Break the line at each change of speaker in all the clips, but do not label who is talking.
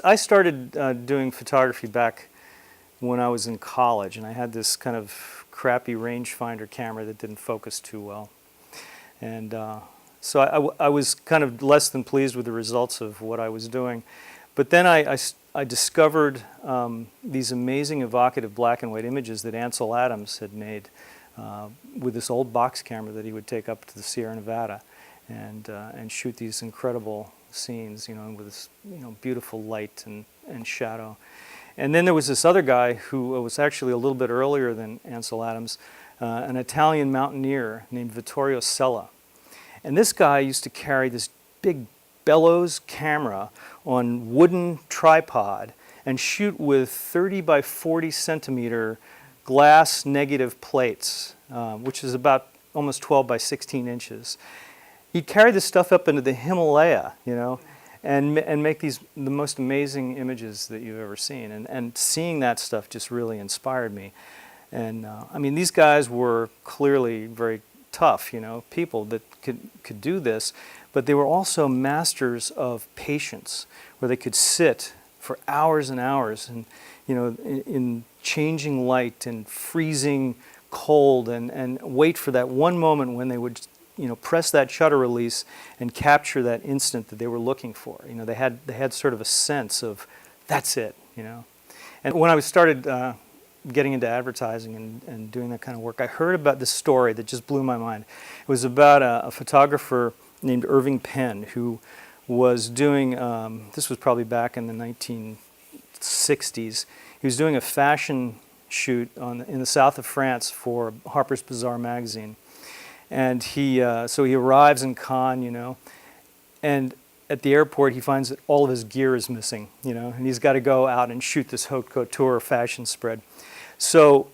I started doing photography back when I was in college, and I had this kind of crappy rangefinder camera that didn't focus too well. And so I was kind of less than pleased with the results of what I was doing. But then I discovered these amazing evocative black and white images that Ansel Adams had made with this old box camera that he would take up to the Sierra Nevada and shoot these incredible scenes, with this beautiful light and shadow. And then there was this other guy who was actually a little bit earlier than Ansel Adams, an Italian mountaineer named Vittorio Sella. And this guy used to carry this big bellows camera on wooden tripod and shoot with 30 by 40 centimeter glass negative plates, which is about almost 12 by 16 inches. He'd carry this stuff up into the Himalaya, and make the most amazing images that you've ever seen. And seeing that stuff just really inspired me. And I mean, these guys were clearly very tough, people that could do this, but they were also masters of patience, where they could sit for hours and hours and, in changing light and freezing cold and wait for that one moment when they would press that shutter release and capture that instant that they were looking for. They had sort of a sense of, that's it, And when I started getting into advertising and doing that kind of work, I heard about this story that just blew my mind. It was about a photographer named Irving Penn who was doing, this was probably back in the 1960s, he was doing a fashion shoot in the south of France for Harper's Bazaar magazine. And so he arrives in Cannes, and at the airport he finds that all of his gear is missing, and he's got to go out and shoot this haute couture fashion spread. So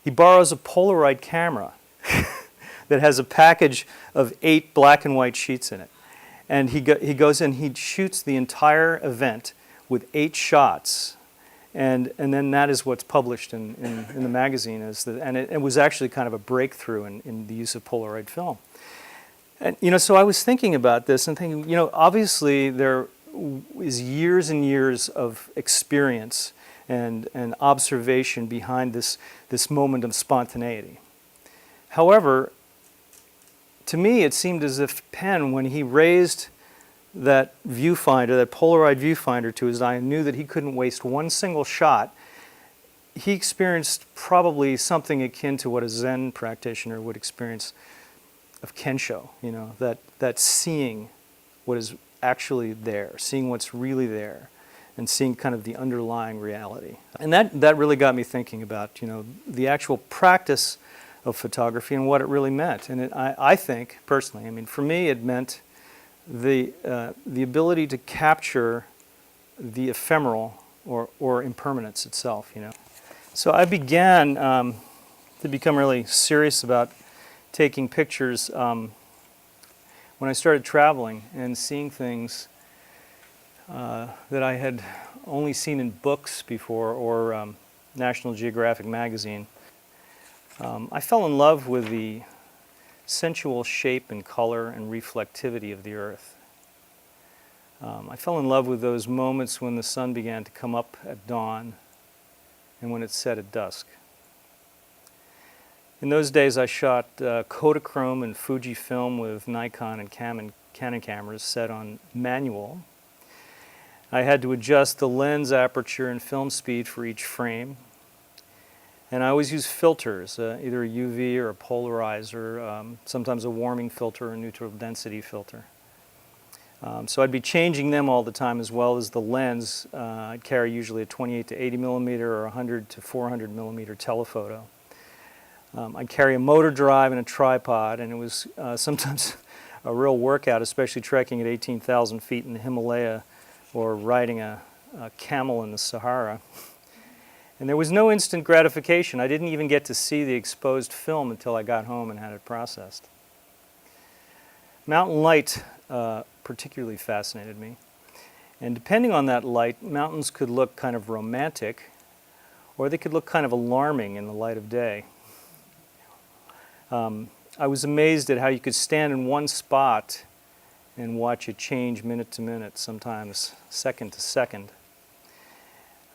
he borrows a Polaroid camera that has a package of 8 black and white sheets in it. And he goes in, he shoots the entire event with 8 shots. And then that is what's published in the magazine. And it was actually kind of a breakthrough in the use of Polaroid film. And so I was thinking about this and thinking, obviously there is years and years of experience and observation behind this moment of spontaneity. However, to me it seemed as if Penn, when he raised that viewfinder, that Polaroid viewfinder to his eye and knew that he couldn't waste one single shot, he experienced probably something akin to what a Zen practitioner would experience of Kensho, that seeing what is actually there, seeing what's really there, and seeing kind of the underlying reality. And that really got me thinking about, the actual practice of photography and what it really meant. And I think, personally, for me it meant the ability to capture the ephemeral or impermanence itself, So I began to become really serious about taking pictures when I started traveling and seeing things that I had only seen in books before or National Geographic magazine. I fell in love with the sensual shape and color and reflectivity of the earth. I fell in love with those moments when the sun began to come up at dawn and when it set at dusk. In those days I shot Kodachrome and Fujifilm with Nikon and Canon cameras set on manual. I had to adjust the lens aperture and film speed for each frame. And I always use filters, either a UV or a polarizer, sometimes a warming filter or a neutral density filter. So I'd be changing them all the time, as well as the lens. I'd carry usually a 28 to 80 millimeter or 100 to 400 millimeter telephoto. I'd carry a motor drive and a tripod, and it was sometimes a real workout, especially trekking at 18,000 feet in the Himalaya or riding a camel in the Sahara. And there was no instant gratification. I didn't even get to see the exposed film until I got home and had it processed. Mountain light particularly fascinated me. And depending on that light, mountains could look kind of romantic, or they could look kind of alarming in the light of day. I was amazed at how you could stand in one spot and watch it change minute to minute, sometimes second to second.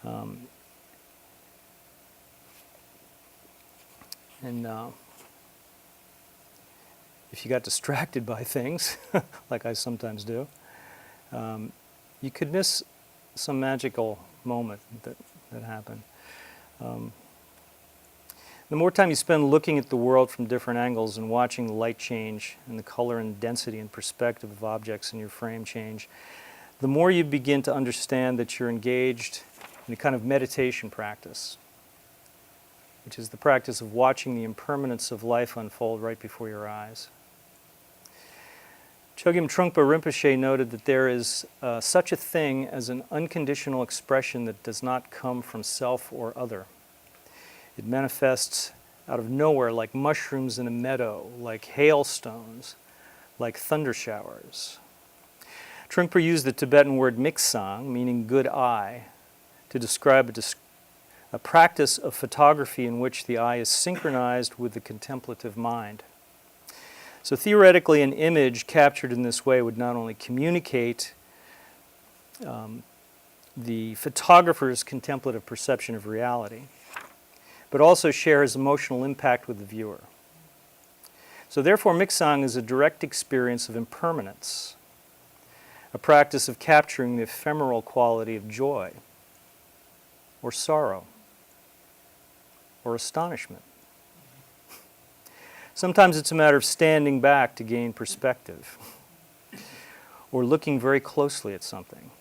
Um, and if you got distracted by things, like I sometimes do, you could miss some magical moment that happened. The more time you spend looking at the world from different angles and watching the light change and the color and density and perspective of objects in your frame change, the more you begin to understand that you're engaged in a kind of meditation practice, which is the practice of watching the impermanence of life unfold right before your eyes. Chogyam Trungpa Rinpoche noted that there is such a thing as an unconditional expression that does not come from self or other. It manifests out of nowhere like mushrooms in a meadow, like hailstones, like thunder showers. Trungpa used the Tibetan word miksang, meaning good eye, to describe a practice of photography in which the eye is synchronized with the contemplative mind. So theoretically, an image captured in this way would not only communicate the photographer's contemplative perception of reality, but also share his emotional impact with the viewer. So therefore, miksang is a direct experience of impermanence, a practice of capturing the ephemeral quality of joy, or sorrow, or astonishment. Sometimes it's a matter of standing back to gain perspective, or looking very closely at something.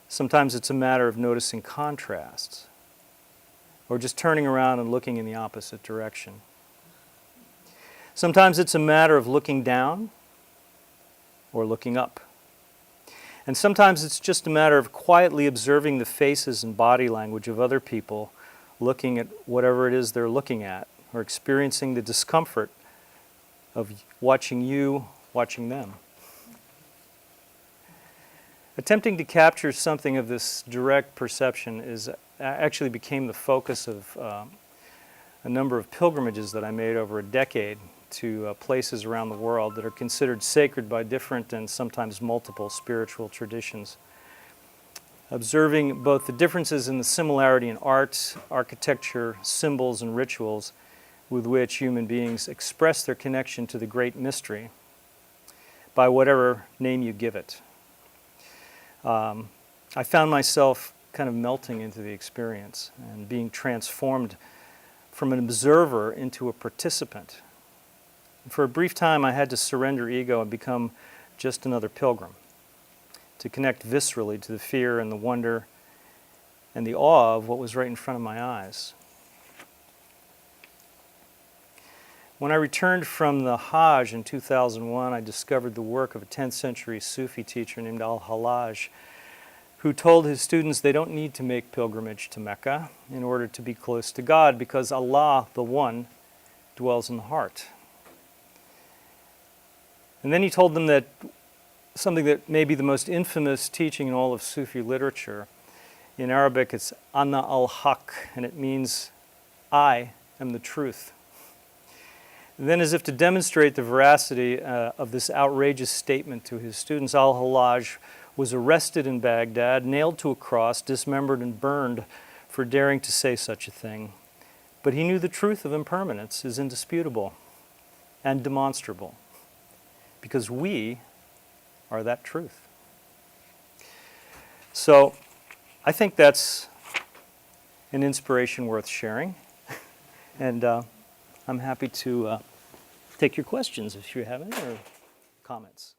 Sometimes it's a matter of noticing contrasts, or just turning around and looking in the opposite direction. Sometimes it's a matter of looking down or looking up. And sometimes it's just a matter of quietly observing the faces and body language of other people, looking at whatever it is they're looking at, or experiencing the discomfort of watching you, watching them. Attempting to capture something of this direct perception actually became the focus of a number of pilgrimages that I made over a decade to places around the world that are considered sacred by different and sometimes multiple spiritual traditions. Observing both the differences in the similarity in art, architecture, symbols, and rituals with which human beings express their connection to the great mystery by whatever name you give it. I found myself kind of melting into the experience and being transformed from an observer into a participant. For a brief time, I had to surrender ego and become just another pilgrim, to connect viscerally to the fear and the wonder and the awe of what was right in front of my eyes. When I returned from the Hajj in 2001, I discovered the work of a 10th century Sufi teacher named Al-Hallaj, who told his students they don't need to make pilgrimage to Mecca in order to be close to God, because Allah, the One, dwells in the heart. And then he told them that something that may be the most infamous teaching in all of Sufi literature. In Arabic, it's Ana al-Haq, and it means, I am the truth. And then, as if to demonstrate the veracity of this outrageous statement to his students, Al-Hallaj was arrested in Baghdad, nailed to a cross, dismembered and burned for daring to say such a thing. But he knew the truth of impermanence is indisputable and demonstrable, because we are that truth. So I think that's an inspiration worth sharing. And I'm happy to take your questions if you have any, or comments.